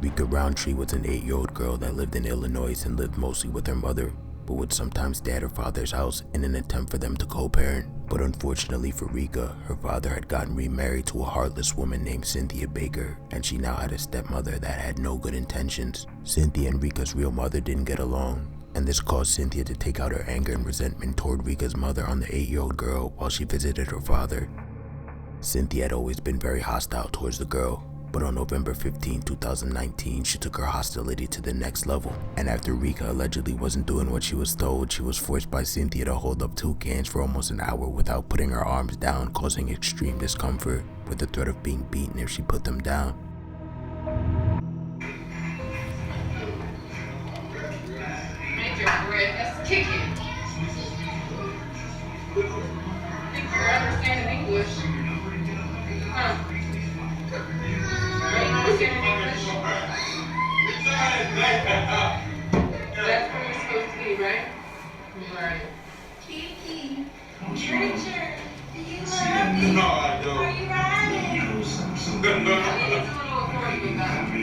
Rika Roundtree was an 8-year-old girl that lived in Illinois and lived mostly with her mother, but would sometimes stay at her father's house in an attempt for them to co-parent. But unfortunately for Rika, her father had gotten remarried to a heartless woman named Cynthia Baker, and she now had a stepmother that had no good intentions. Cynthia and Rika's real mother didn't get along, and this caused Cynthia to take out her anger and resentment toward Rika's mother on the 8-year-old girl while she visited her father. Cynthia had always been very hostile towards the girl, but on November 15, 2019, she took her hostility to the next level, and after Rika allegedly wasn't doing what she was told, she was forced by Cynthia to hold up 2 cans for almost an hour without putting her arms down, causing extreme discomfort, with the threat of being beaten if she put them down. Make your bread, let's kick it. Think you're understanding English. That's where you're supposed to be, right? Right. Kiki, Richard, do you love me? No, I don't. Are you riding? It's a little authority with that. You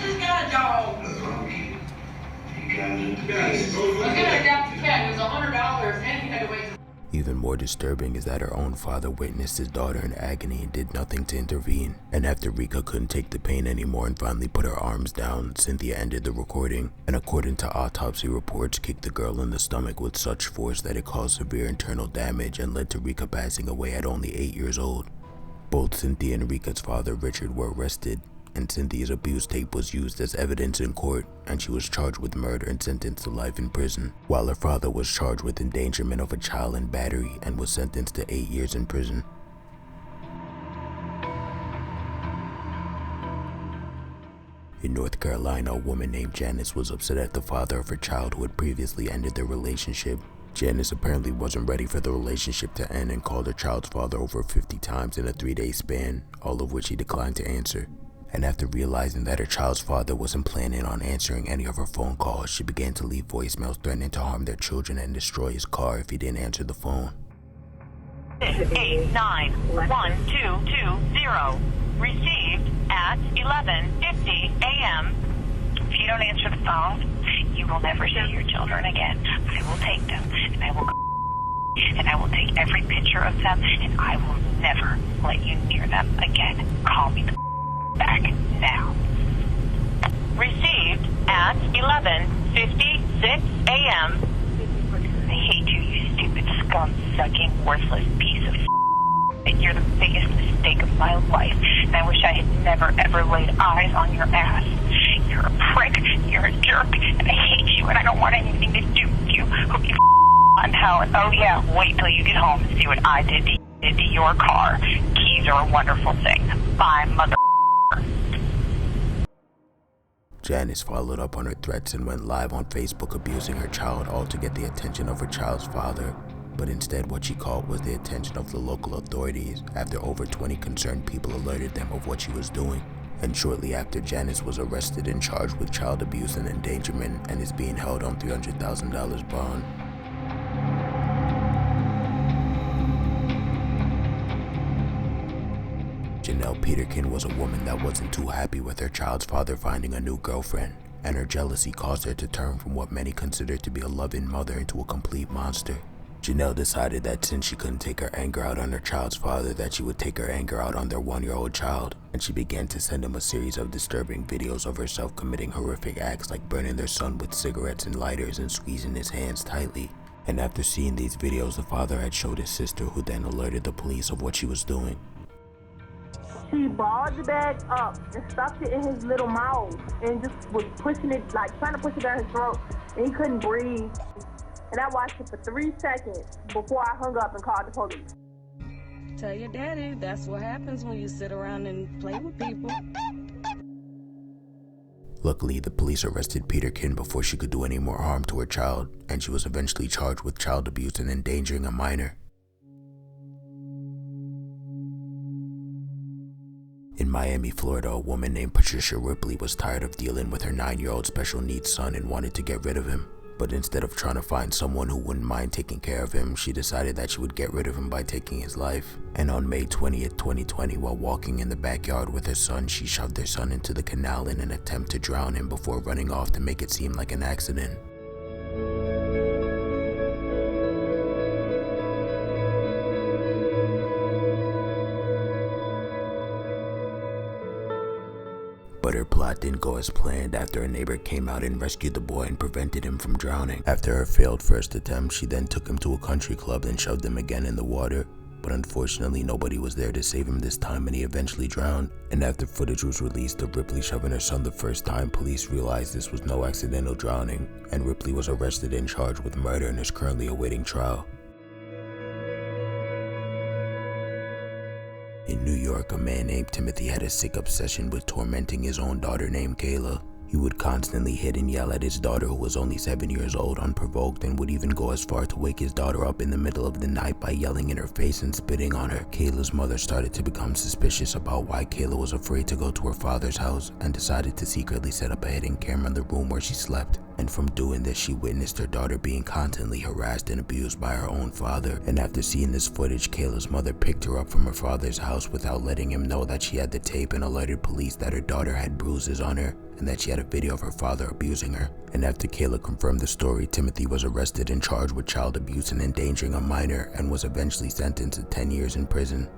just got a dog. We're gonna adopt a cat. It was $100 and you had to wait. Even more disturbing is that her own father witnessed his daughter in agony and did nothing to intervene. And after Rika couldn't take the pain anymore and finally put her arms down, Cynthia ended the recording, and according to autopsy reports, kicked the girl in the stomach with such force that it caused severe internal damage and led to Rika passing away at only 8 years old. Both Cynthia and Rika's father, Richard, were arrested, and Cynthia's abuse tape was used as evidence in court, and she was charged with murder and sentenced to life in prison, while her father was charged with endangerment of a child and battery and was sentenced to 8 years in prison. In North Carolina, a woman named Janice was upset at the father of her child who had previously ended their relationship. Janice apparently wasn't ready for the relationship to end and called her child's father over 50 times in a 3-day span, all of which he declined to answer. And after realizing that her child's father wasn't planning on answering any of her phone calls, she began to leave voicemails threatening to harm their children and destroy his car if he didn't answer the phone. 689-1220. Received at 11:50 a.m. If you don't answer the phone, you will never see your children again. I will take them, and I will take every picture of them, and I will never let you near them again. Call me the back now. Received at 11:56 a.m. I hate you, you stupid scum-sucking, worthless piece of You're the biggest mistake of my life, and I wish I had never, ever laid eyes on your ass. You're a prick, you're a jerk, and I hate you, and I don't want anything to do with you. Hope you on hell, and oh yeah, wait till you get home and see what I did to your car. Keys are a wonderful thing. Bye, mother. Janice followed up on her threats and went live on Facebook abusing her child, all to get the attention of her child's father. But instead what she called was the attention of the local authorities after over 20 concerned people alerted them of what she was doing. And shortly after, Janice was arrested and charged with child abuse and endangerment and is being held on $300,000 bond. Janelle Peterkin was a woman that wasn't too happy with her child's father finding a new girlfriend, and her jealousy caused her to turn from what many considered to be a loving mother into a complete monster. Janelle decided that since she couldn't take her anger out on her child's father, that she would take her anger out on their 1-year-old child, and she began to send him a series of disturbing videos of herself committing horrific acts like burning their son with cigarettes and lighters and squeezing his hands tightly. And after seeing these videos, the father had showed his sister, who then alerted the police of what she was doing. He balled the bag up and stuffed it in his little mouth and just was pushing it, like trying to push it down his throat, and he couldn't breathe. And I watched it for 3 seconds before I hung up and called the police. Tell your daddy that's what happens when you sit around and play with people. Luckily, the police arrested Peterkin before she could do any more harm to her child, and she was eventually charged with child abuse and endangering a minor. In Miami, Florida, a woman named Patricia Ripley was tired of dealing with her 9-year-old special needs son and wanted to get rid of him. But instead of trying to find someone who wouldn't mind taking care of him, she decided that she would get rid of him by taking his life. And on May 20th, 2020, while walking in the backyard with her son, she shoved her son into the canal in an attempt to drown him before running off to make it seem like an accident. But her plot didn't go as planned after a neighbor came out and rescued the boy and prevented him from drowning. After her failed first attempt, she then took him to a country club and shoved him again in the water. But unfortunately, nobody was there to save him this time and he eventually drowned. And after footage was released of Ripley shoving her son the first time, police realized this was no accidental drowning, and Ripley was arrested and charged with murder and is currently awaiting trial. In New York, a man named Timothy had a sick obsession with tormenting his own daughter named Kayla. He would constantly hit and yell at his daughter, who was only 7 years old, unprovoked, and would even go as far to wake his daughter up in the middle of the night by yelling in her face and spitting on her. Kayla's mother started to become suspicious about why Kayla was afraid to go to her father's house and decided to secretly set up a hidden camera in the room where she slept. And from doing this, she witnessed her daughter being constantly harassed and abused by her own father. And after seeing this footage, Kayla's mother picked her up from her father's house without letting him know that she had the tape, and alerted police that her daughter had bruises on her and that she had a video of her father abusing her. And after Kayla confirmed the story, Timothy was arrested and charged with child abuse and endangering a minor, and was eventually sentenced to 10 years in prison.